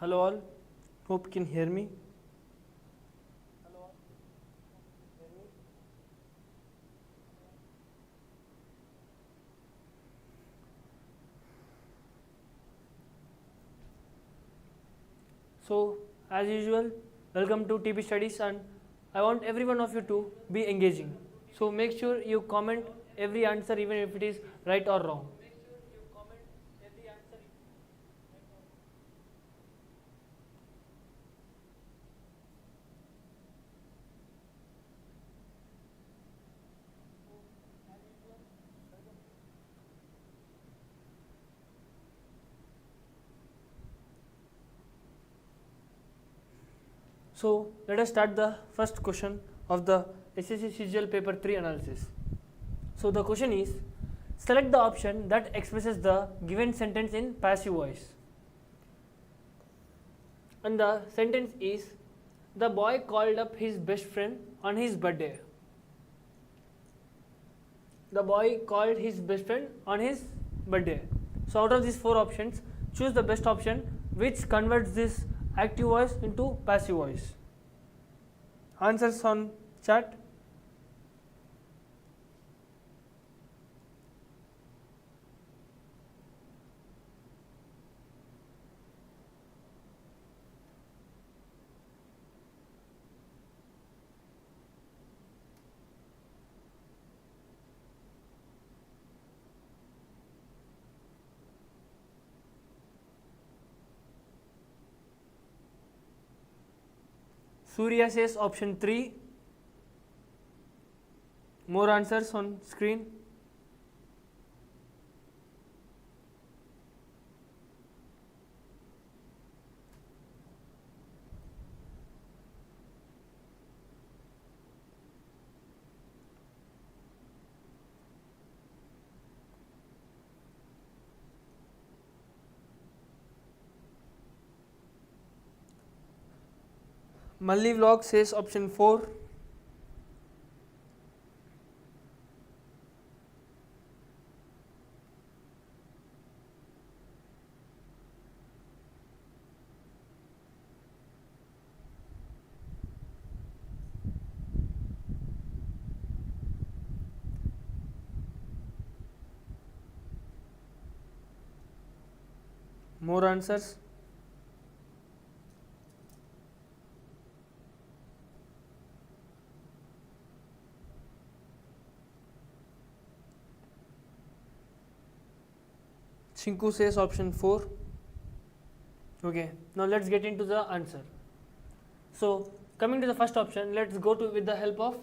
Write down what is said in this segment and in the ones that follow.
Hello all, hope you can hear me. So as usual, welcome to TP Studies, and I want every one of you to be engaging. So make sure you comment every answer even if it is right or wrong. So let us start the first question of the SSC CGL paper 3 analysis. So the question is, select the option that expresses the given sentence in passive voice. And the sentence is, the boy called up his best friend on his birthday. The boy called his best friend on his birthday. So out of these 4 options, choose the best option which converts this active voice into passive voice. Answers on chat. Surya says option 3. More answers on screen. Malli vlog says option 4. More answers. Chinku says option 4. Okay, now let's get into the answer. So coming to the first option, let's go to with the help of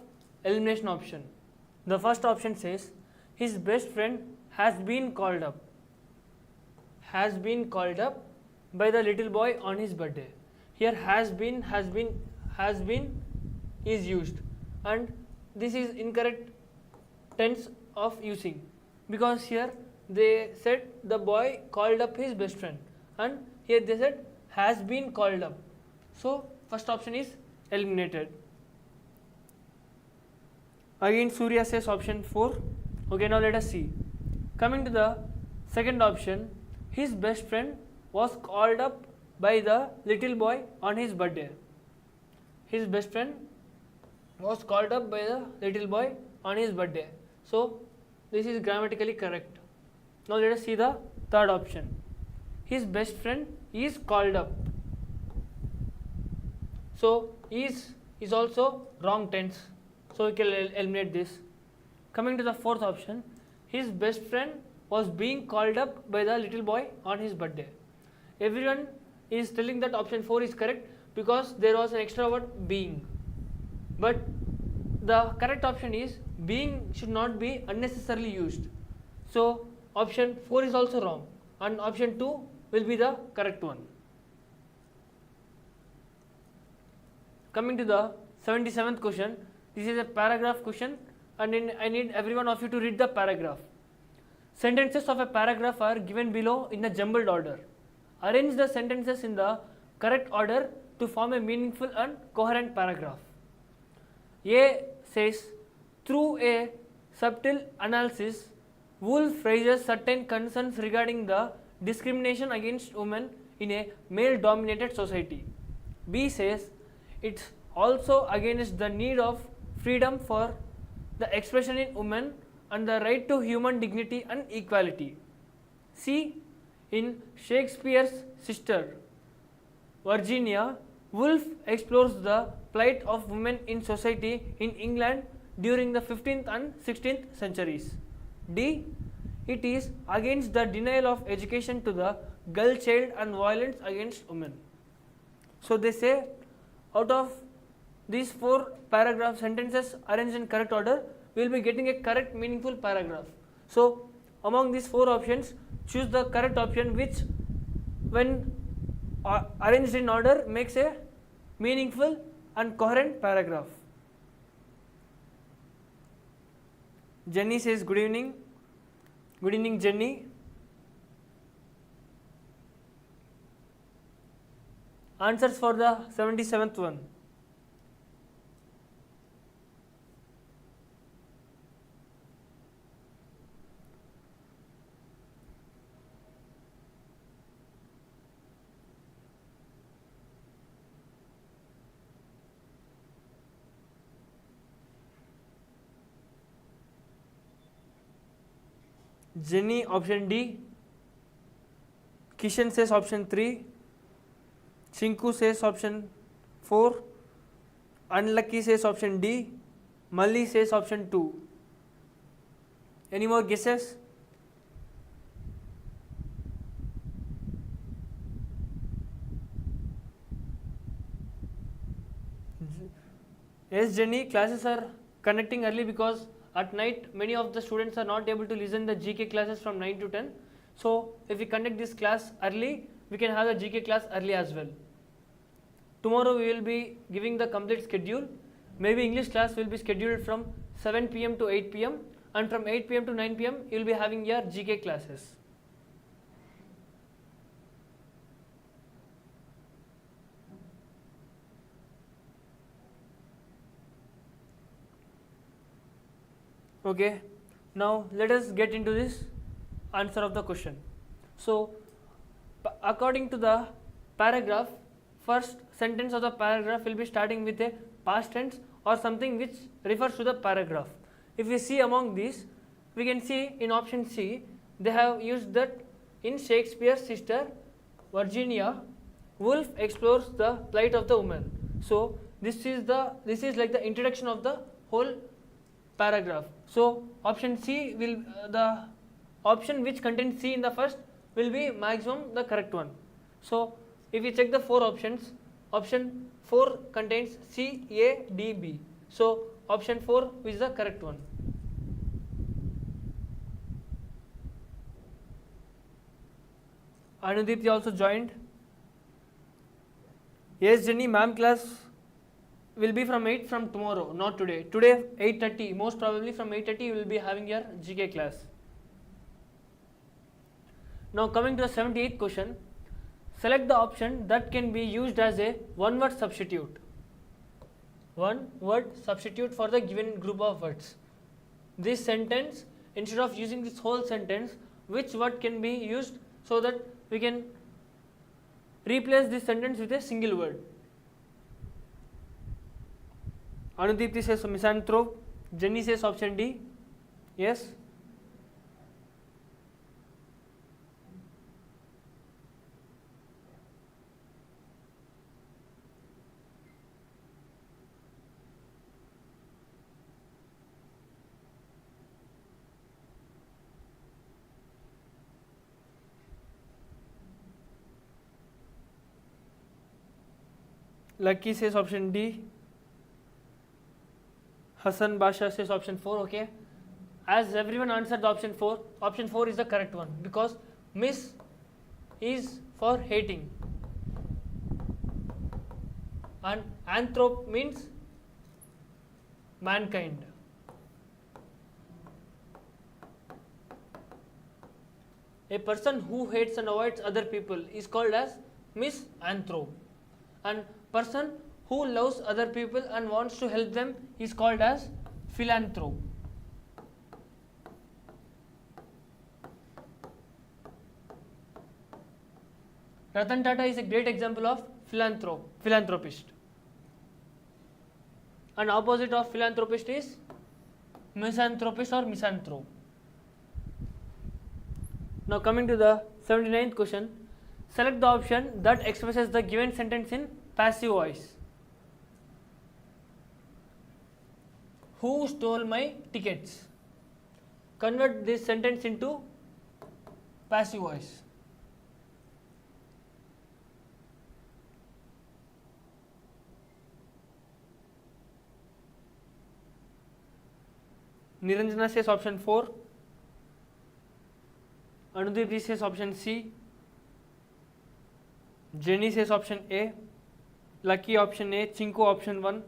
elimination option. The first option says, his best friend has been called up. Has been called up by the little boy on his birthday. Here has been is used, and this is incorrect tense of using, because here they said the boy called up his best friend, and here they said has been called up. So first option is eliminated. Again Surya says option 4. Okay, now let us see. Coming to the second option, his best friend was called up by the little boy on his birthday. His best friend was called up by the little boy on his birthday. So this is grammatically correct. Now let us see the third option. His best friend is called up. So is also wrong tense. So we can eliminate this. Coming to the fourth option, his best friend was being called up by the little boy on his birthday. Everyone is telling that option 4 is correct because there was an extra word being. But the correct option is being should not be unnecessarily used. So option 4 is also wrong, and option 2 will be the correct one. Coming to the 77th question, this is a paragraph question, and I need every one of you to read the paragraph. Sentences of a paragraph are given below in a jumbled order. Arrange the sentences in the correct order to form a meaningful and coherent paragraph. A says, through a subtle analysis, Woolf raises certain concerns regarding the discrimination against women in a male dominated society. B says it's also against the need of freedom for the expression in women and the right to human dignity and equality. C, in Shakespeare's sister Virginia, Woolf explores the plight of women in society in England during the 15th and 16th centuries. D, it is against the denial of education to the girl child and violence against women. So they say out of these 4 paragraph sentences arranged in correct order, we will be getting a correct meaningful paragraph. So among these 4 options, choose the correct option which when arranged in order makes a meaningful and coherent paragraph. Jenny says good evening. Good evening, Jenny. Answers for the 77th one. Jenny option D, Kishan says option 3, Chinku says option 4, Unlucky says option D, Malli says option 2. Any more guesses? Yes, Jenny, classes are connecting early because at night many of the students are not able to listen the GK classes from 9 to 10. So if we conduct this class early, we can have the GK class early as well. Tomorrow we will be giving the complete schedule. Maybe English class will be scheduled from 7 PM to 8 PM and from 8 PM to 9 PM you will be having your GK classes. Okay, now let us get into this answer of the question. So according to the paragraph, first sentence of the paragraph will be starting with a past tense or something which refers to the paragraph. If we see among these, we can see in option C, they have used that in Shakespeare's sister Virginia, Woolf explores the plight of the woman. So this is like the introduction of the whole paragraph. So option C will the option which contains C in the first will be maximum the correct one. So if we check the 4 options, option 4 contains C, A, D, B. So option 4 is the correct one. Anudipti also joined. Yes, Jenny, ma'am class will be from 8 from tomorrow, not today. Today 8:30, most probably from 8:30 you will be having your GK class. Now coming to the 78th question, select the option that can be used as a one-word substitute. One-word substitute for the given group of words. This sentence, instead of using this whole sentence, which word can be used so that we can replace this sentence with a single word? Anudipti says misanthrope. Jenny says option D. Yes. Lucky says option D. Hassan Basha says option 4. Okay, as everyone answered the option 4, option 4 is the correct one because miss is for hating and anthrop means mankind. A person who hates and avoids other people is called as misanthrop, and person who loves other people and wants to help them is called as philanthrope. Ratan Tata is a great example of philanthropist. And opposite of philanthropist is misanthropist or misanthrope. Now coming to the 79th question, select the option that expresses the given sentence in passive voice. Who stole my tickets? Convert this sentence into passive voice. Niranjana says option 4. Anudeep says option C. Jenny says option A. Lucky option A. Chinku option 1.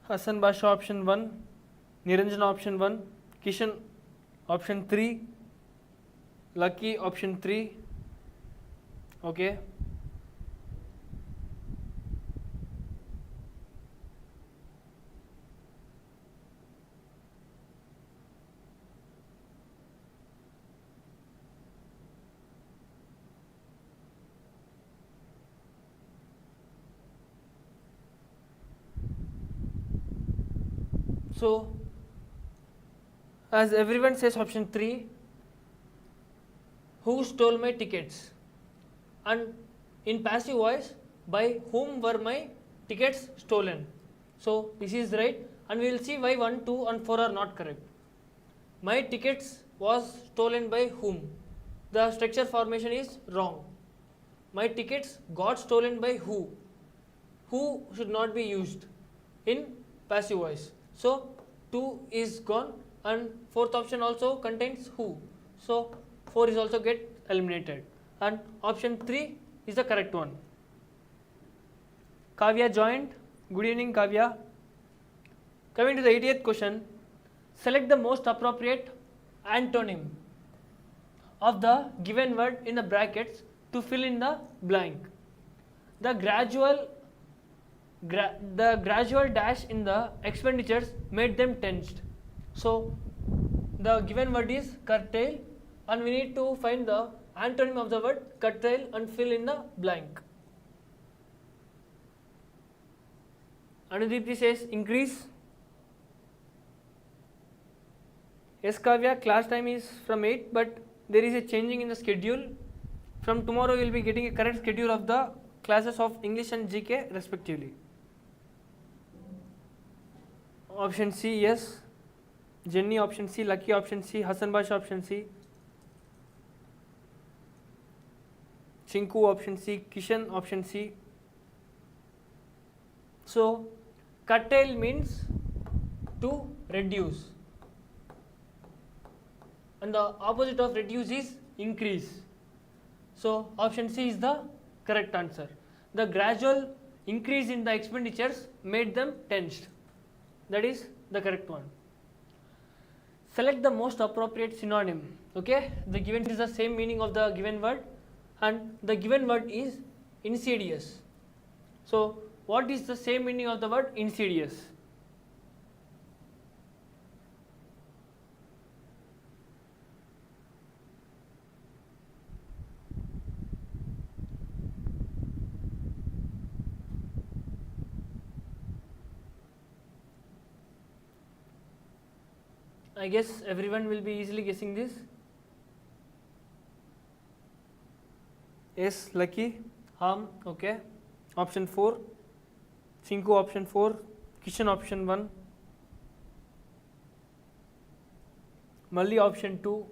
Hassan Basha option 1. Niranjana option 1. Kishan option 3. Lucky option 3. Okay. So, as everyone says option 3, who stole my tickets? And in passive voice, by whom were my tickets stolen? So, this is right, and we will see why 1, 2 and 4 are not correct. My tickets was stolen by whom? The structure formation is wrong. My tickets got stolen by who? Who should not be used in passive voice. So, 2 is gone and fourth option also contains who. So, 4 is also get eliminated and option 3 is the correct one. Kavya joined. Good evening, Kavya. Coming to the 80th question, select the most appropriate antonym of the given word in the brackets to fill in the blank. The gradual dash in the expenditures made them tensed. So, the given word is curtail and we need to find the antonym of the word curtail and fill in the blank. Anudeep says increase. Yes, Kavya, class time is from 8, but there is a changing in the schedule. From tomorrow you will be getting a correct schedule of the classes of English and GK respectively. Option C, yes. Jenny option C, Lucky option C, Hassan Basha option C, Chinku option C, Kishan option C. So, curtail means to reduce and the opposite of reduce is increase. So, option C is the correct answer. The gradual increase in the expenditures made them tensed. That is the correct one. Select the most appropriate synonym. Okay, the given is the same meaning of the given word and the given word is insidious. So, what is the same meaning of the word insidious? I guess everyone will be easily guessing this. Yes, Lucky, harm, okay. Option 4, Chinku option 4, Kishan option 1, Malli option 2,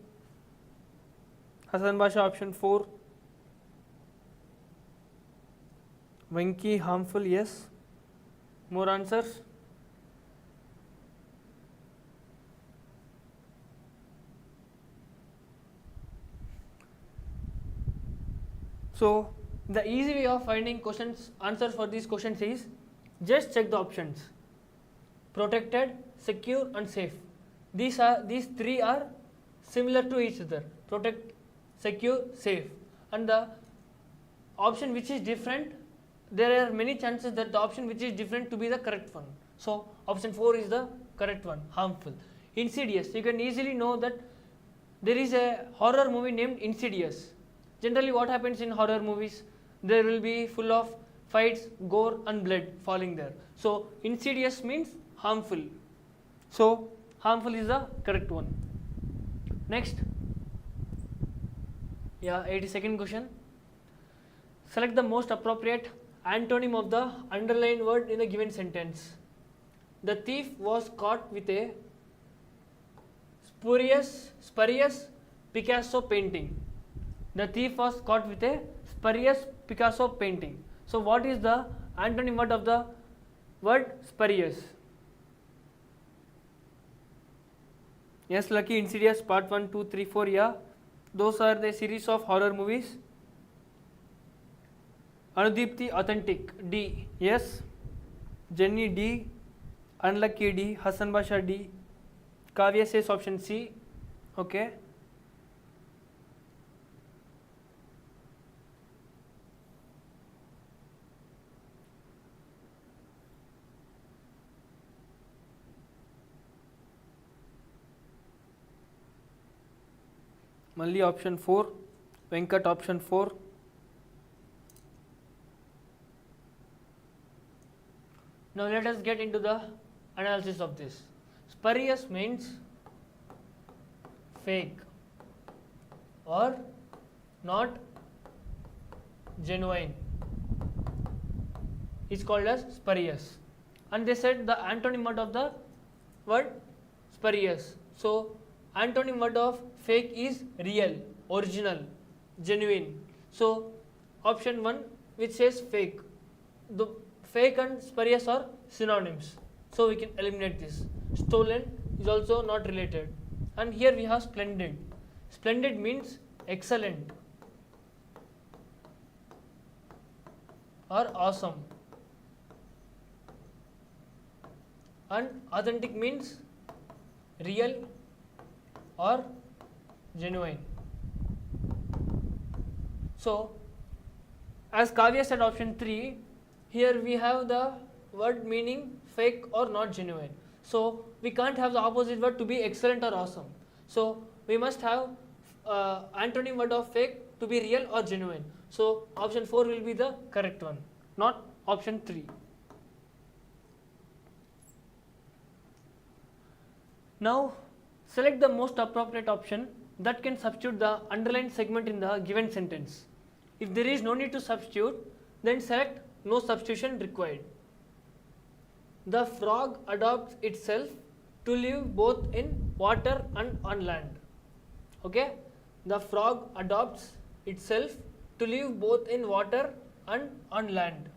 Hassan Basha option 4, Venki harmful, yes. More answers? So, the easy way of finding answers for these questions is just check the options. Protected, secure and safe. These three are similar to each other. Protect, secure, safe. And the option which is different, there are many chances that the option which is different to be the correct one. So option 4 is the correct one, harmful. Insidious, you can easily know that there is a horror movie named Insidious. Generally what happens in horror movies, there will be full of fights, gore and blood falling there. So insidious means harmful. So harmful is the correct one. Next, 82nd question. Select the most appropriate antonym of the underlined word in the given sentence. The thief was caught with a spurious Picasso painting. The thief was caught with a spurious Picasso painting. So what is the antonym word of the word spurious? Yes, Lucky, Insidious part 1, 2, 3, 4, yeah. Those are the series of horror movies. Anudipti, authentic, D, yes. Jenny, D. Unlucky, D. Hassan Basha, D. Kavya says option C. Okay. Malli option 4. Venkat option 4. Now let us get into the analysis of this. Spurious means fake or not genuine. It's called as spurious. And they said the antonym word of the word spurious. So antonym word of fake is real, original, genuine. So option 1 which says fake. The fake and spurious are synonyms. So we can eliminate this. Stolen is also not related. And here we have splendid. Splendid means excellent or awesome. And authentic means real or genuine. So as Kavya said option 3, here we have the word meaning fake or not genuine. So we can't have the opposite word to be excellent or awesome. So we must have antonym word of fake to be real or genuine. So option 4 will be the correct one, not option 3. Now select the most appropriate option that can substitute the underlined segment in the given sentence. If there is no need to substitute, then select no substitution required. The frog adapts itself to live both in water and on land. Okay? The frog adapts itself to live both in water and on land.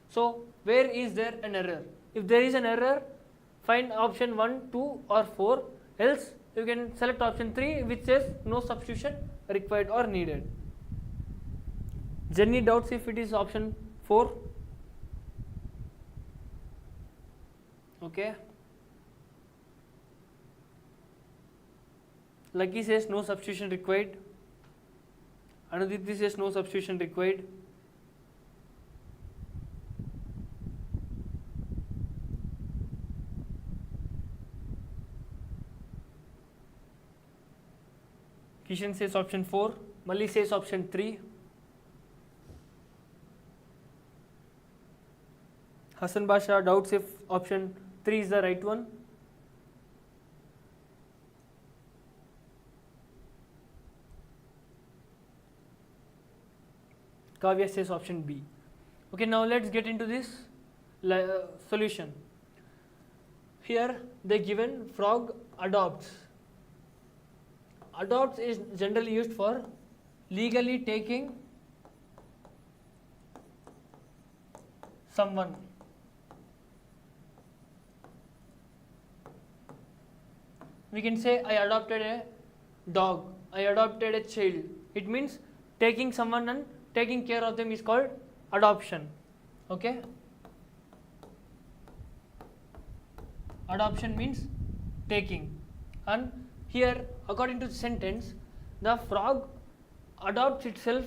So where is there an error? If there is an error, find option 1, 2 or 4, else you can select option 3 which says no substitution required or needed. Jenny doubts if it is option 4. Okay. Lucky says no substitution required. Anuditi says no substitution required. Kishan says option 4. Malli says option 3. Hassan Basha doubts if option 3 is the right one. Kavya says option B. Okay, now let's get into this solution. Here they given frog adopts. Adopts is generally used for legally taking someone. We can say I adopted a dog, I adopted a child. It means taking someone and taking care of them is called adoption. Okay? Adoption means taking. And here according to the sentence, the frog adopts itself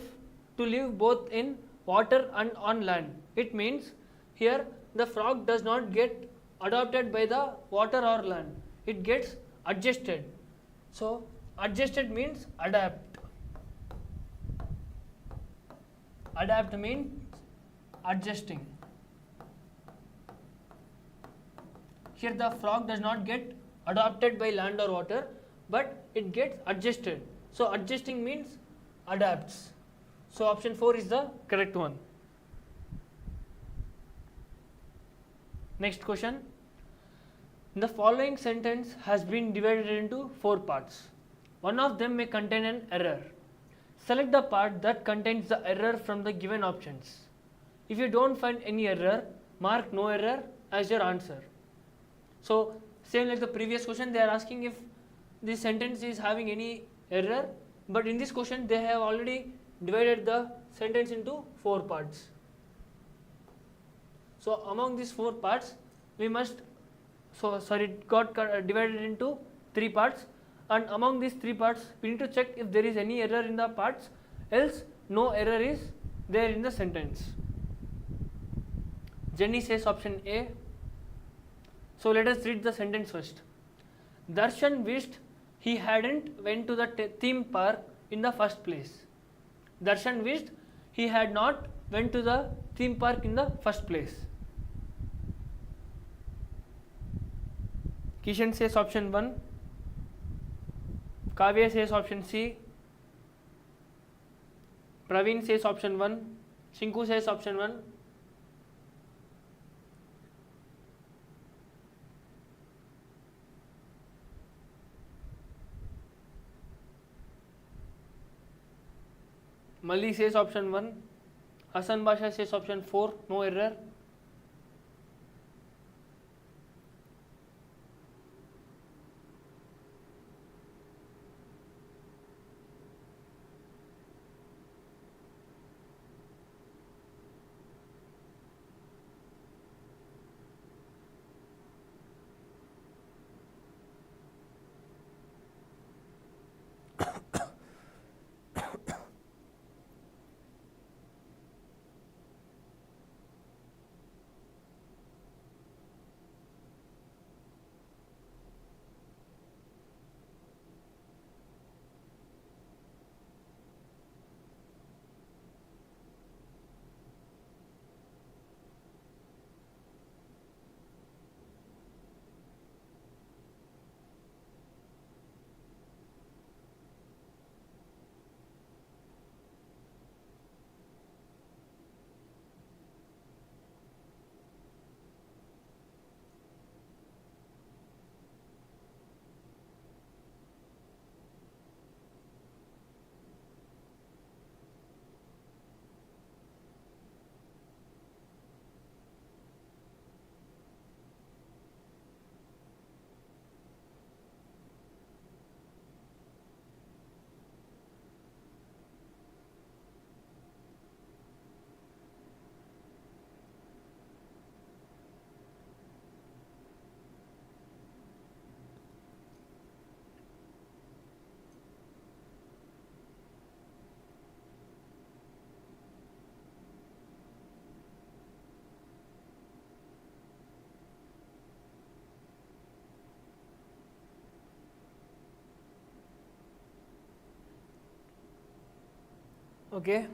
to live both in water and on land. It means here the frog does not get adopted by the water or land. It gets adjusted. So adjusted means adapt. Adapt means adjusting. Here the frog does not get adopted by land or water, but it gets adjusted. So adjusting means adapts. So option 4 is the correct one. Next question. The following sentence has been divided into 4 parts. One of them may contain an error. Select the part that contains the error from the given options. If you don't find any error, mark no error as your answer. So same like the previous question, they are asking if this sentence is having any error, but in this question they have already divided the sentence into 4 parts. So among these 4 parts, we must, it got divided into 3 parts, and among these 3 parts we need to check if there is any error in the parts, else no error is there in the sentence. Jenny says option A. So let us read the sentence first. Darshan wished he hadn't went to the theme park in the first place. Darshan wished he had not went to the theme park in the first place. Kishan says option 1. Kavya says option C. Praveen says option 1. Shinku says option 1. Mali says option 1. Hassan Basha says option 4, no error. Okay,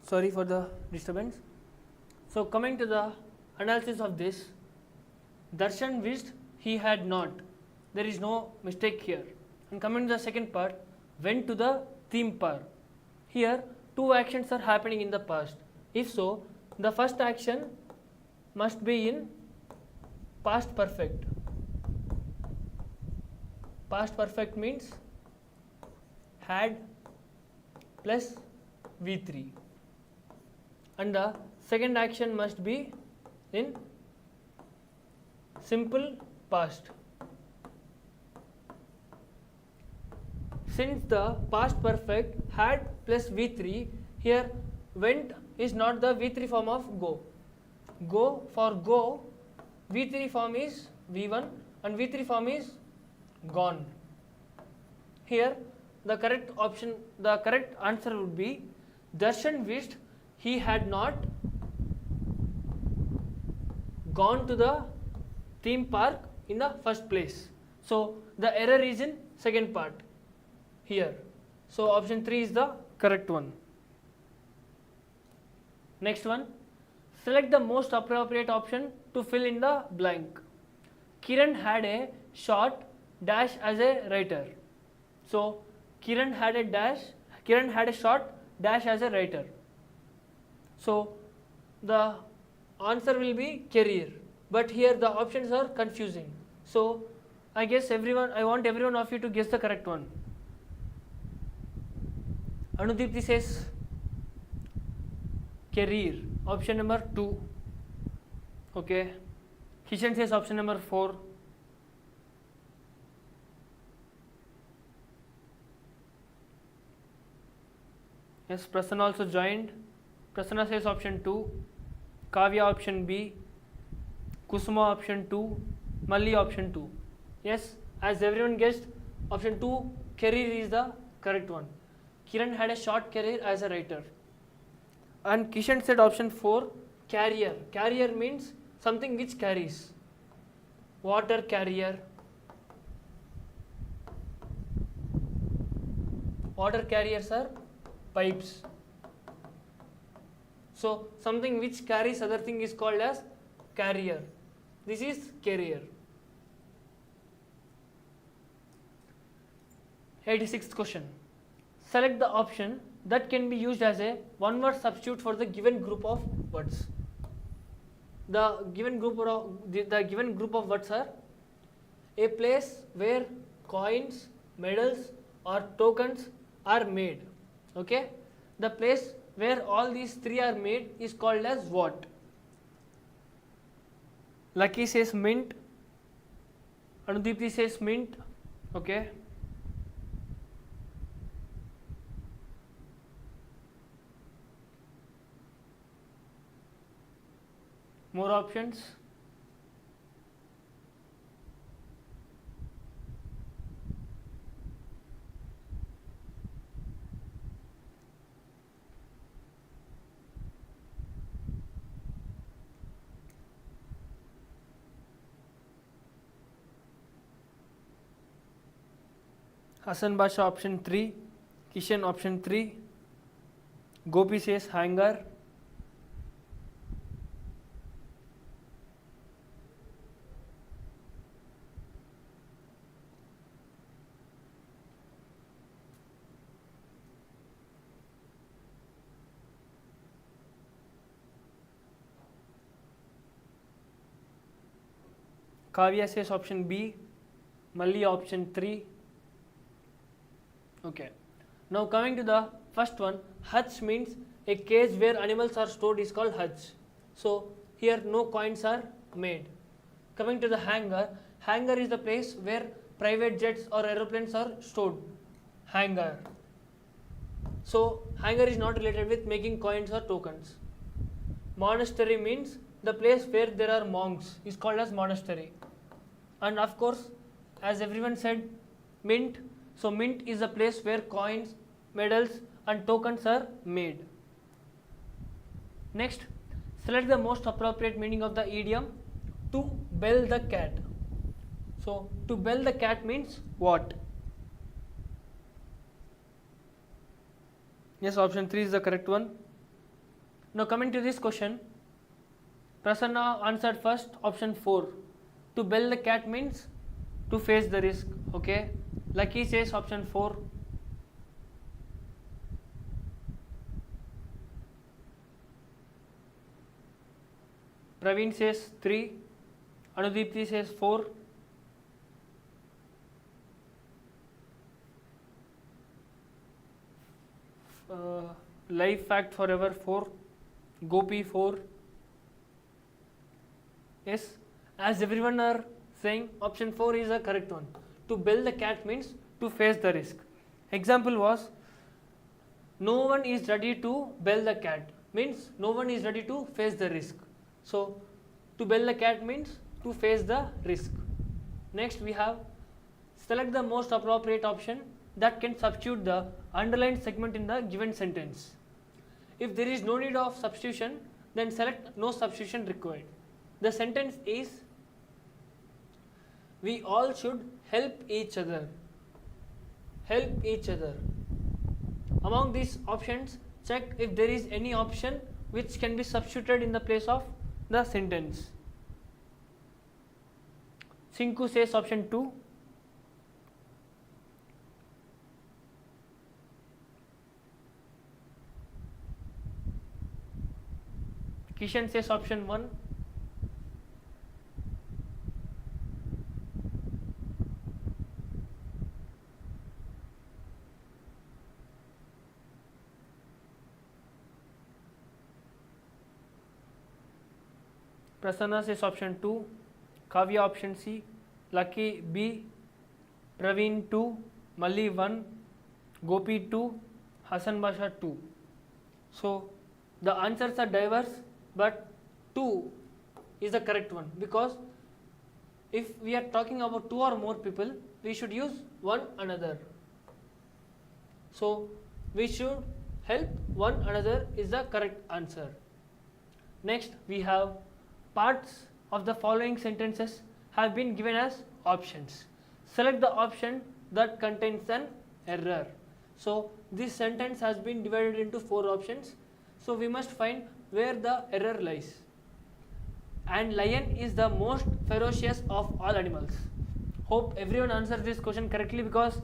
sorry for the disturbance. So coming to the analysis of this, Darshan wished he had not. There is no mistake here. And coming to the second part, went to the theme park. Here, 2 actions are happening in the past. If so, the first action must be in past perfect. Past perfect means had plus V3, and the second action must be in simple past. Since the past perfect had plus V3, here went is not the V3 form of go. For go, V3 form is V1 and V3 form is gone. Here the correct answer would be Darshan wished he had not gone to the theme park in the first place. So the error is in second part here. So option 3 is the correct one. Next one, select the most appropriate option to fill in the blank. Kiran had a short dash as a writer. So Kiran had a short dash as a writer. So the answer will be career, but here the options are confusing. So I want everyone of you to guess the correct one. Anudipti says career, option number 2. Okay. Kishan says option number 4. Yes, Prasanna also joined. Prasanna says option 2. Kavya option B. Kusuma option 2. Malli option 2. Yes, as everyone guessed, option 2, career is the correct one. Kiran had a short career as a writer. And Kishan said option 4, carrier. Carrier means something which carries. Water carrier. Water carriers are pipes. So something which carries other thing is called as carrier. This is carrier. 86th question. Select the option that can be used as a one-word substitute for the given group of words. The given group of words are a place where coins, medals or tokens are made. Okay? The place where all these three are made is called as what? Lucky says mint. Anudipti says mint. Okay. More options. Hassan Basha option 3, Kishan option 3, Gopi says hanger. Kavya says option B, Malli option 3. Okay. Now coming to the first one, hutch means a cage where animals are stored is called hutch. So here no coins are made. Coming to the hangar, hangar is the place where private jets or aeroplanes are stored. Hangar. So hangar is not related with making coins or tokens. Monastery means the place where there are monks is called as monastery. And of course, as everyone said, mint. So mint is a place where coins, medals and tokens are made. Next, select the most appropriate meaning of the idiom to bell the cat. So to bell the cat means what? Yes, option 3 is the correct one. Now coming to this question, Prasanna answered first, option 4. To bell the cat means to face the risk. Okay. Lucky says option 4. Praveen says 3. Anudipti says 4. Life fact forever 4. Gopi 4. Yes, as everyone are saying, option 4 is the correct one. To bell the cat means to face the risk. Example was, no one is ready to bell the cat means no one is ready to face the risk. So to bell the cat means to face the risk. Next we have, select the most appropriate option that can substitute the underlined segment in the given sentence. If there is no need of substitution, then select no substitution required. The sentence is, we all should help each other. Help each other. Among these options, check if there is any option which can be substituted in the place of the sentence. Sinku says option 2. Kishan says option 1. Prasanna says option 2. Kavya option C. Lucky B. Praveen 2. Malli 1. Gopi 2. Hasan Basha 2. So the answers are diverse, but 2 is the correct one, because if we are talking about 2 or more people, we should use one another. So we should help one another is the correct answer. Next, we have parts of the following sentences have been given as options. Select the option that contains an error. So this sentence has been divided into 4 options. So we must find where the error lies. And lion is the most ferocious of all animals. Hope everyone answers this question correctly, because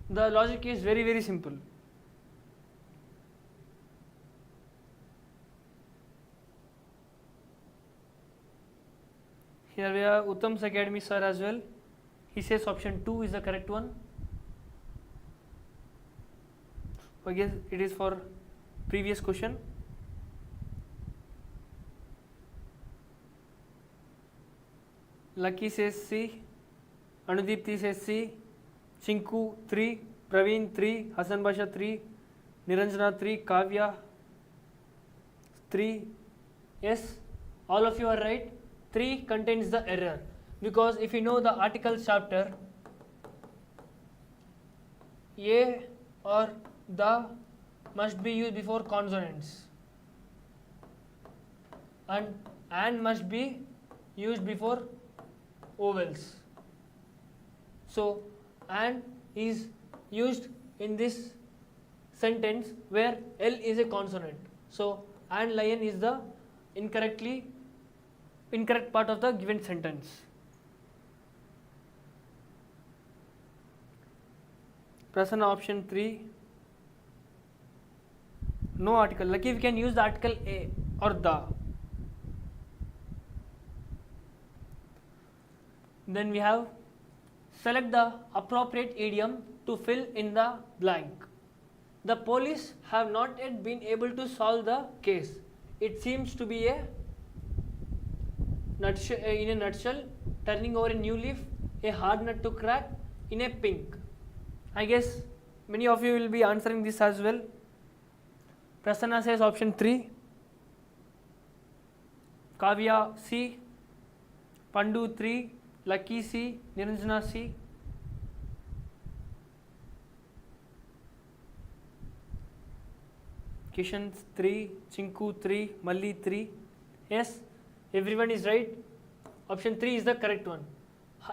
the logic is very, very simple. Here we have Uttam's Academy sir as well. He says option 2 is the correct one. I guess it is for previous question. Lucky says C. Anudipti says C. Chinku 3. Praveen 3. Hasan Basha 3. Niranjana 3. Kavya 3. Yes, all of you are right. 3 contains the error, because if you know the article chapter, a or the must be used before consonants, and must be used before vowels. So and is used in this sentence where L is a consonant. So and lion is the incorrect part of the given sentence. Prasanna option 3. No article. Lucky we can use the article a or the. Then we have select the appropriate idiom to fill in the blank. The police have not yet been able to solve the case. It seems to be in a nutshell, turning over a new leaf, a hard nut to crack, in a pink. I guess many of you will be answering this as well. Prasanna says option 3. Kavya C. Pandu 3. Lucky C. Niranjana C. Kishan 3. Chinku 3. Malli 3. Yes, everyone is right. Option 3 is the correct one.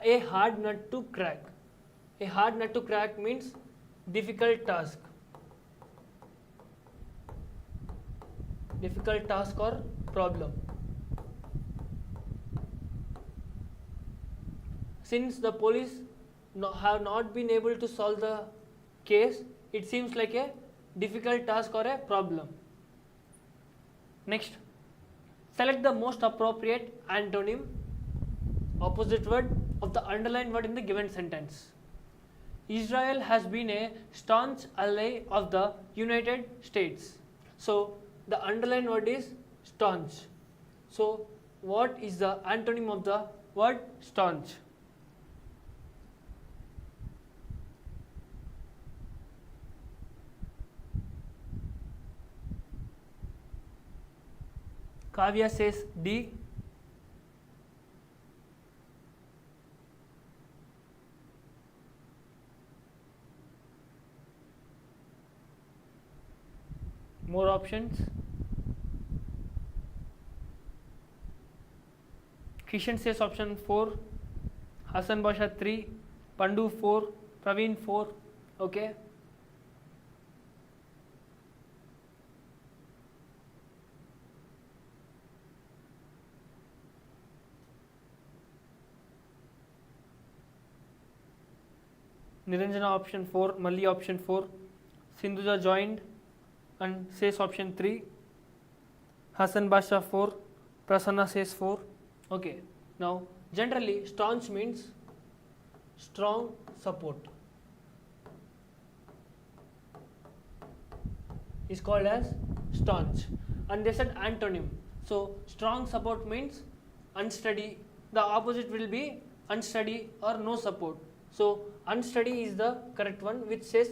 A hard nut to crack. A hard nut to crack means difficult task. Difficult task or problem. Since the police have not been able to solve the case, it seems like a difficult task or a problem. Next, select the most appropriate antonym, opposite word of the underlined word in the given sentence. Israel has been a staunch ally of the United States. So the underlined word is staunch. So what is the antonym of the word staunch? Kavya says D. More options. Kishan says option 4, Hassan Basha 3, Pandu 4, Praveen 4. Okay. Niranjana option 4, Malli option 4, Sindhuja joined and says option 3, Hassan Basha 4, Prasanna says 4. Okay, now generally staunch means strong support, is called as staunch, and they said antonym. So strong support means unsteady, the opposite will be unsteady or no support. So unsteady is the correct one, which says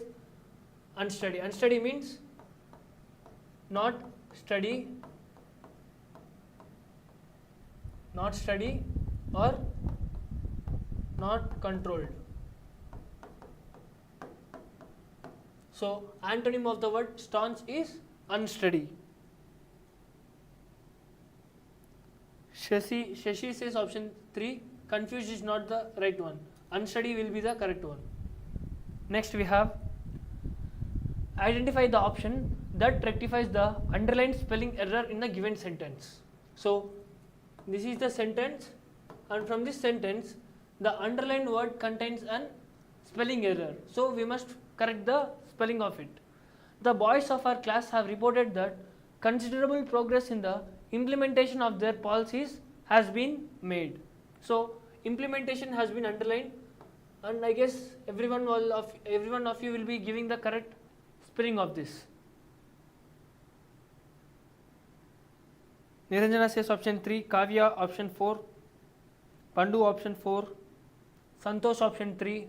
unsteady. Unsteady means not steady, not steady or not controlled. So antonym of the word staunch is unsteady. Shashi says option 3, confused is not the right one. Unsteady will be the correct one. Next we have identify the option that rectifies the underlined spelling error in the given sentence. So this is the sentence, and from this sentence the underlined word contains an spelling error. So we must correct the spelling of it. The boys of our class have reported that considerable progress in the implementation of their policies has been made. So implementation has been underlined, and I guess everyone of you will be giving the correct spelling of this. Niranjana says option 3, Kavya option 4, Pandu option 4, Santosh option 3.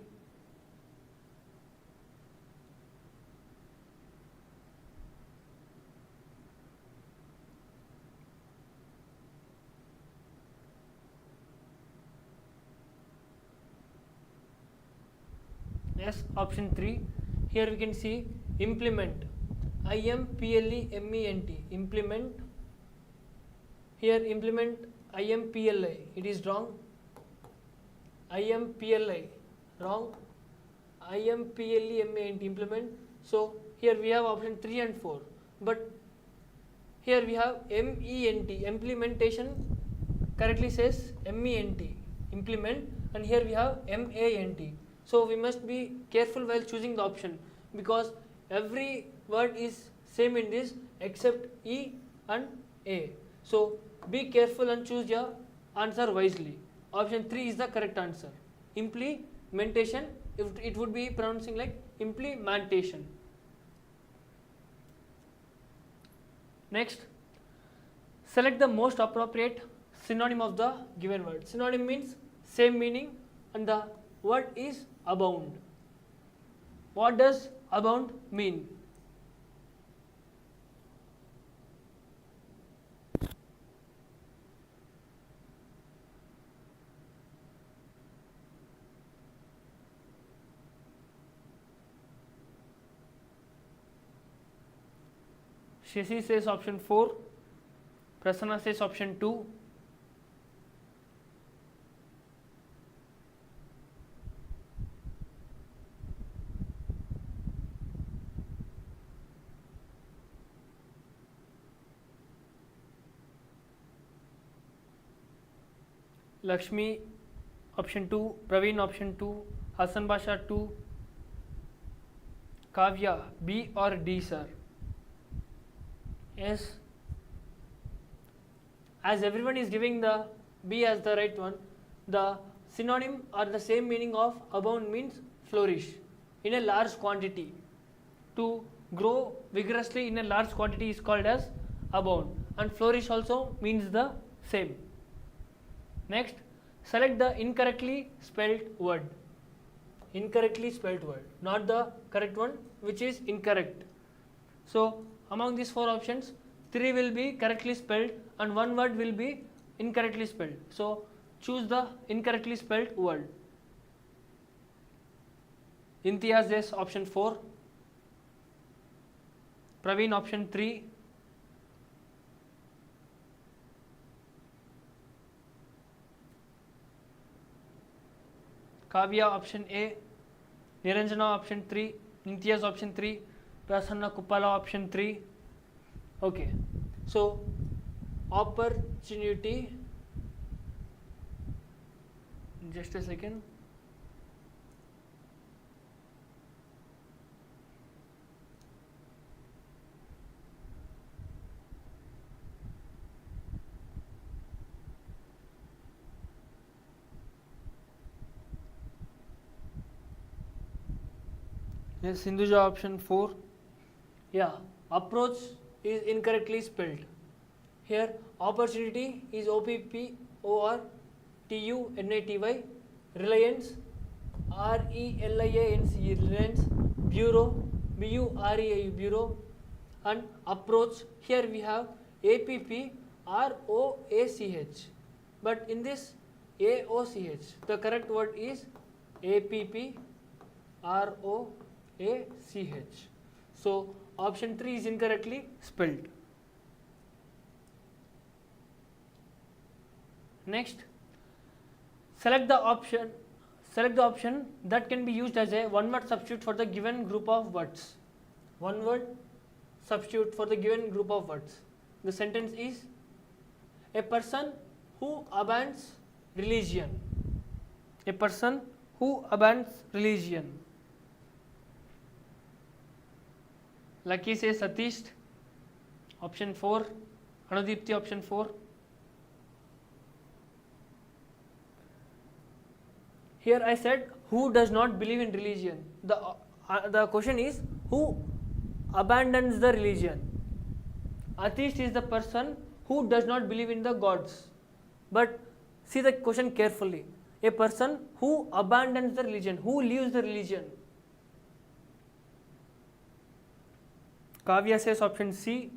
Yes, option 3. Here we can see implement, IMPLEMENT, implement. Here implement IMPLI, it is wrong. IMPLI, wrong. IMPLEMENT, implement. So here we have option 3 and 4, but here we have MENT, implementation correctly says MENT, implement, and here we have MANT. So we must be careful while choosing the option, because every word is same in this except E and A. So be careful and choose your answer wisely. Option 3 is the correct answer. Implementation, it would be pronouncing like implementation. Next, select the most appropriate synonym of the given word. Synonym means same meaning, and the word is abound. What does abound mean? Shashi says option 4, Prasanna says option 2. Lakshmi option 2, Praveen option 2, Hassan Basha 2, Kavya B or D, sir? Yes, as everyone is giving the B as the right one, the synonym or the same meaning of abound means flourish in a large quantity. To grow vigorously in a large quantity is called as abound, and flourish also means the same. Next, select the incorrectly spelled word. Incorrectly spelled word, not the correct one, which is incorrect. So among these 4 options, 3 will be correctly spelled and 1 word will be incorrectly spelled. So choose the incorrectly spelled word. Imtiaz says option 4, Praveen option 3, Kavya option A, Niranjana option 3, Nitya's option 3, Prasanna Kuppala option 3. Okay, so opportunity, just a second. Yes, Sindhuja option 4. Yeah, approach is incorrectly spelled. Here, opportunity is OPPORTUNITY, reliance, RELIANCE, reliance, bureau, BUREAU, bureau, and approach. Here we have APPROACH, but in this AOCH, the correct word is APPROACH. So option 3 is incorrectly spelled. Next, select the option that can be used as a one word substitute for the given group of words. One word substitute for the given group of words. The sentence is, a person who abandons religion. A person who abandons religion. Lucky says Satish, option 4. Anudipti, option 4. Here I said, who does not believe in religion? The question is, who abandons the religion? Atheist is the person who does not believe in the gods. But see the question carefully. A person who abandons the religion, who leaves the religion. Kavya says option C.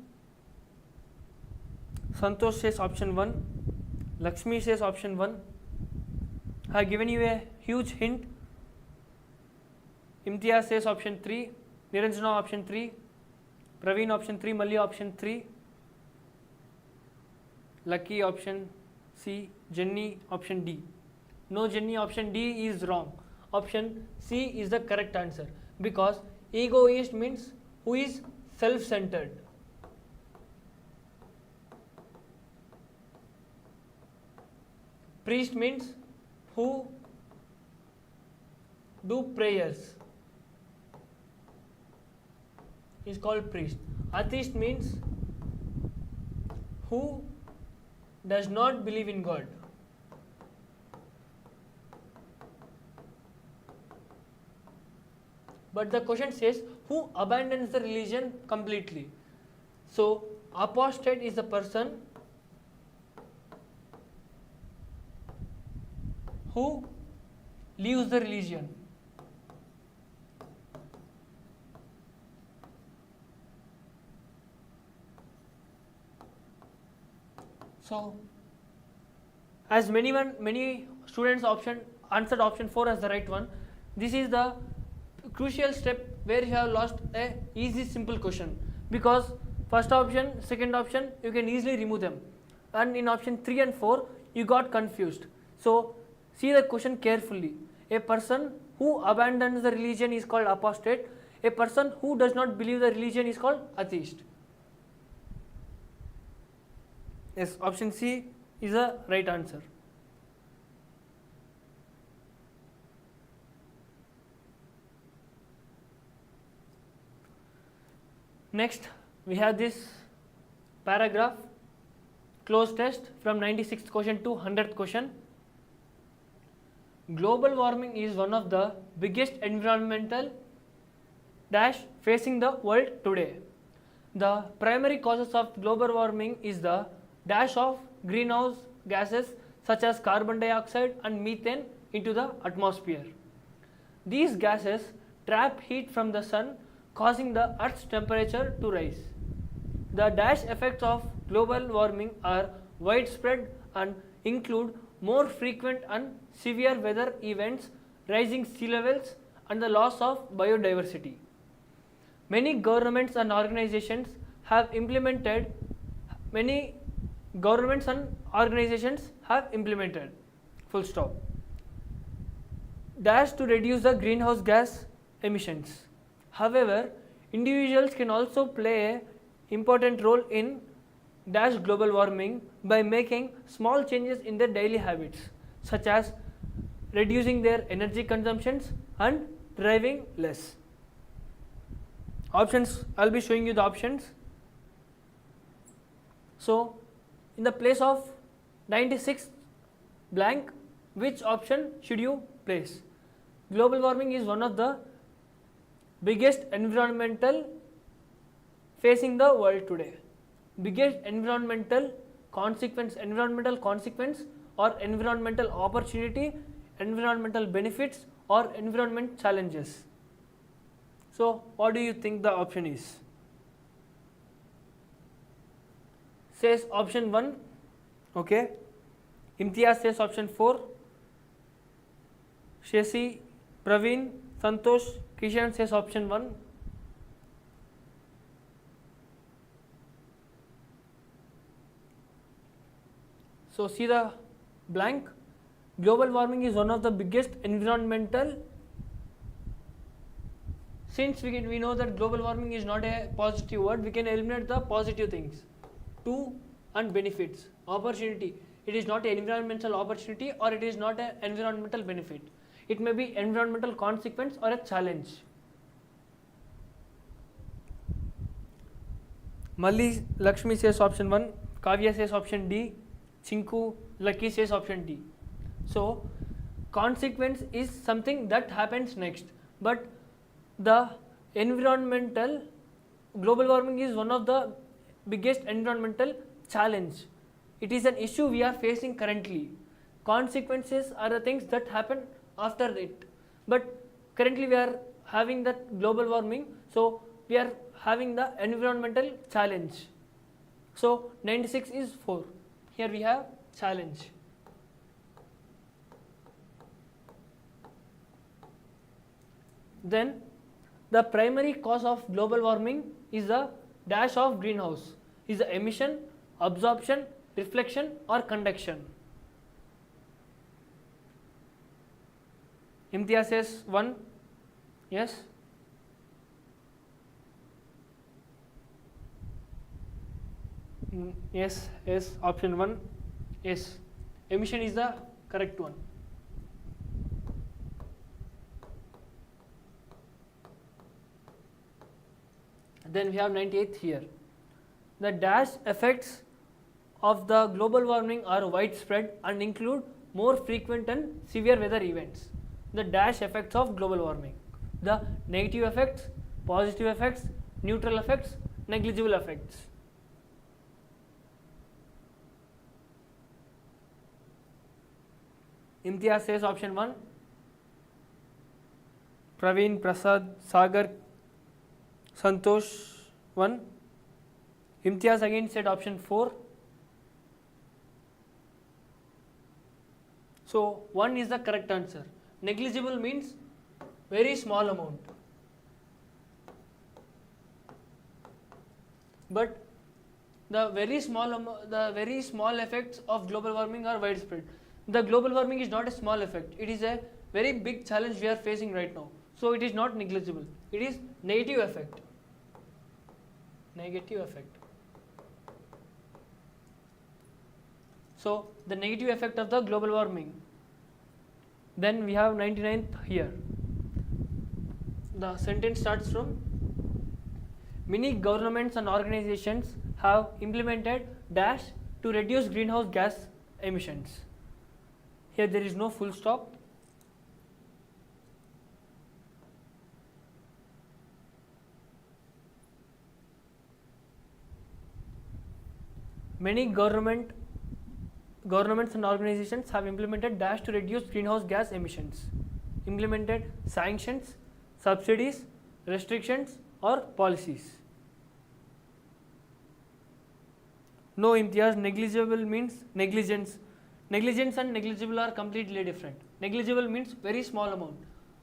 Santosh says option 1. Lakshmi says option 1. I have given you a huge hint. Imtiaz says option 3. Niranjana option 3. Praveen option 3. Malli option 3. Lucky option C. Jenny option D. No, Jenny, option D is wrong. Option C is the correct answer, because egoist means who is self-centered. Priest means who do prayers, is called priest. Atheist means who does not believe in God. But the question says, who abandons the religion completely? So apostate is the person who leaves the religion. So as many students answered option 4 as the right one, this is the crucial step where you have lost a easy simple question, because first option, second option you can easily remove them, and in option 3 and 4 you got confused. So see the question carefully. A person who abandons the religion is called apostate. A person who does not believe the religion is called atheist. Yes, option C is the right answer. Next, we have this paragraph, close test from 96th question to 100th question. Global warming is one of the biggest environmental dash facing the world today. The primary causes of global warming is the dash of greenhouse gases such as carbon dioxide and methane into the atmosphere. These gases trap heat from the sun, causing the Earth's temperature to rise. The dash effects of global warming are widespread and include more frequent and severe weather events, rising sea levels, and the loss of biodiversity. Many governments and organizations have implemented full stop dash to reduce the greenhouse gas emissions. However, individuals can also play a important role in dash global warming by making small changes in their daily habits, such as reducing their energy consumptions and driving less. Options, I'll be showing you the options. So, in the place of 96 blank, which option should you place? Global warming is one of the biggest environmental facing the world today. Biggest environmental consequence or environmental opportunity, environmental benefits or environment challenges. So, what do you think the option is? Says option 1, okay. Imtiaz says option 4. Shashi, Praveen, Santosh, Kishan says option 1. So, see the blank. Global warming is one of the biggest environmental. Since we know that global warming is not a positive word, we can eliminate the positive things. 2 and benefits, opportunity. It is not an environmental opportunity or it is not an environmental benefit. It may be environmental consequence or a challenge. Malli Lakshmi says option 1, Kavya says option D, Chinku Lucky says option D. So, consequence is something that happens next, but the environmental, global warming is one of the biggest environmental challenge. It is an issue we are facing currently. Consequences are the things that happen after it, but currently we are having that global warming, so we are having the environmental challenge. So 96 is 4. Here we have challenge. Then the primary cause of global warming is the dash of greenhouse, is the emission, absorption, reflection or conduction. Imtiaz says 1, yes. Yes, yes, option 1, yes. Emission is the correct one. Then we have 98th here. The dash effects of the global warming are widespread and include more frequent and severe weather events. The dash effects of global warming. The negative effects, positive effects, neutral effects, negligible effects. Imtiaz says option 1. Praveen, Prasad, Sagar, Santosh 1. Imtiaz again said option 4. So 1 is the correct answer. Negligible means very small amount. But the very small effects of global warming are widespread. The global warming is not a small effect. It is a very big challenge we are facing right now. So it is not negligible. It is negative effect. Negative effect. So the negative effect of the global warming. Then we have 99th here. The sentence starts from: many governments and organizations have implemented dash to reduce greenhouse gas emissions. Here there is no full stop. Many governments and organizations have implemented dash to reduce greenhouse gas emissions. Implemented sanctions, subsidies, restrictions or policies. No, Imtiaz, negligible means negligence. Negligence and negligible are completely different. Negligible means very small amount,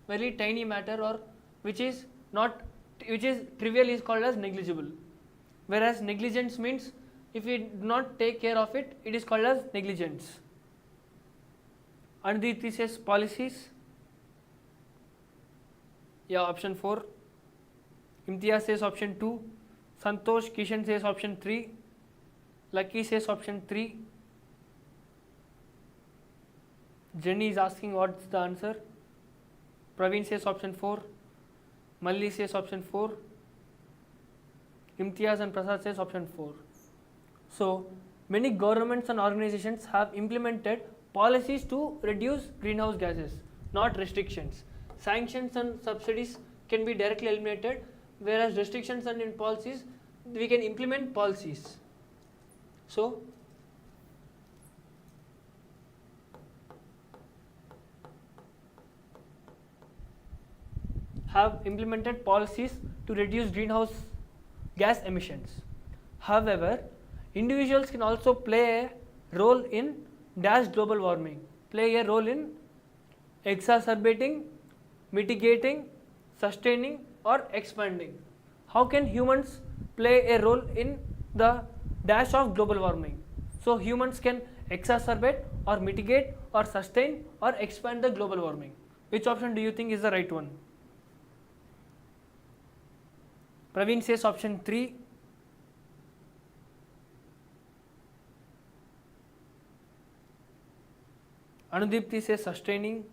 very tiny matter, or which is not which is trivial is called as negligible, whereas negligence means if we do not take care of it, it is called as negligence. Anuditi says policies. Yeah, option 4. Imtiaz says option 2. Santosh Kishan says option 3. Lucky says option 3. Jenny is asking what's the answer. Praveen says option 4. Malli says option 4. Imtiaz and Prasad says option 4. So, many governments and organizations have implemented policies to reduce greenhouse gases, not restrictions. Sanctions and subsidies can be directly eliminated, whereas restrictions and in policies, we can implement policies. So, have implemented policies to reduce greenhouse gas emissions. However, individuals can also play a role in global warming, play a role in exacerbating, mitigating, sustaining or expanding. How can humans play a role in the dash of global warming? So humans can exacerbate or mitigate or sustain or expand the global warming. Which option do you think is the right one? Praveen says option 3. Anudipti says sustaining.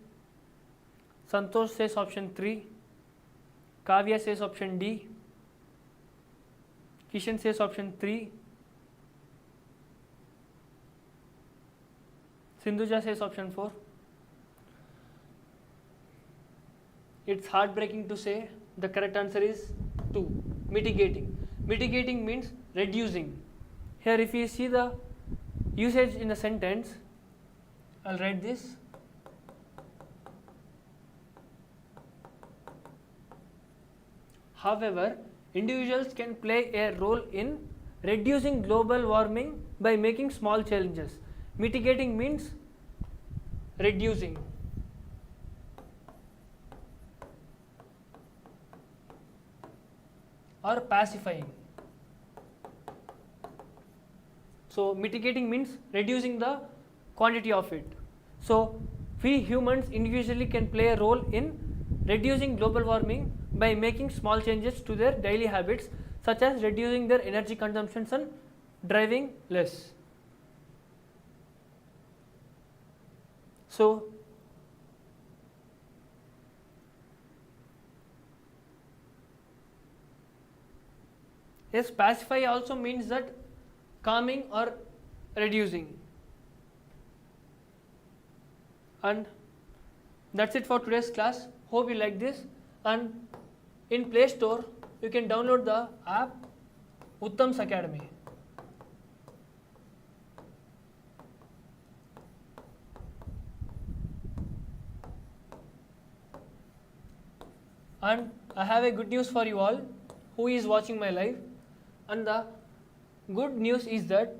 Santosh says option 3. Kavya says option D. Kishan says option 3. Sindhuja says option 4. It's heartbreaking to say the correct answer is 2. Mitigating. Mitigating means reducing. Here if you see the usage in the sentence, I'll write this. However, individuals can play a role in reducing global warming by making small changes. Mitigating means reducing. Or pacifying. So mitigating means reducing the quantity of it. So we humans individually can play a role in reducing global warming by making small changes to their daily habits, such as reducing their energy consumptions and driving less. So yes, pacify also means that calming or reducing. And that's it for today's class. Hope you like this. And in Play Store, you can download the app Uttam's Academy. And I have a good news for you all who is watching my live. And the good news is that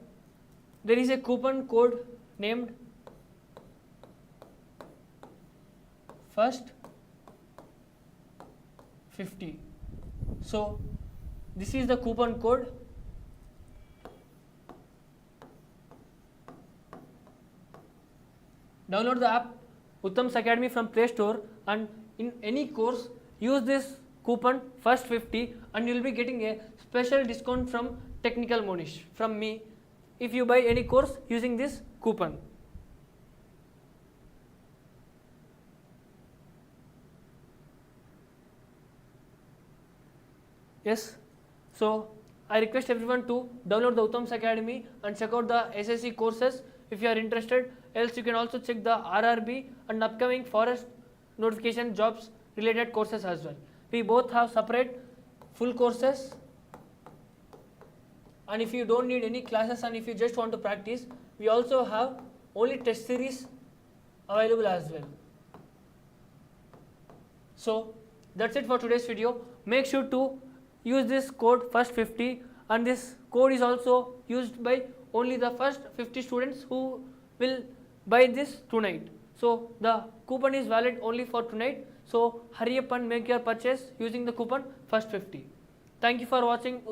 there is a coupon code named First 50. So this is the coupon code. Download the app Uttam's Academy from Play Store, and in any course use this coupon First 50 and you will be getting a special discount from Technical Monish from me if you buy any course using this coupon. Yes, so I request everyone to download the Uttam's Academy and check out the SSC courses if you are interested. Else you can also check the RRB and upcoming forest notification jobs related courses as well. We both have separate full courses, and if you don't need any classes and if you just want to practice, we also have only test series available as well. So that's it for today's video. Make sure to use this code First 50, and this code is also used by only the first 50 students who will buy this tonight. So the coupon is valid only for tonight. So hurry up and make your purchase using the coupon first50. Thank you for watching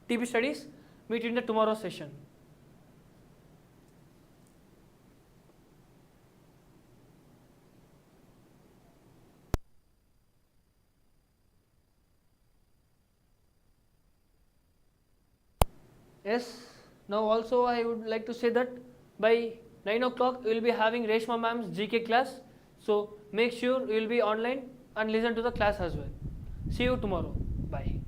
TB Studies. Meet you in the tomorrow session. Yes, now also I would like to say that by 9 o'clock we will be having Reshma ma'am's GK class. So make sure you will be online and listen to the class as well. See you tomorrow. Bye.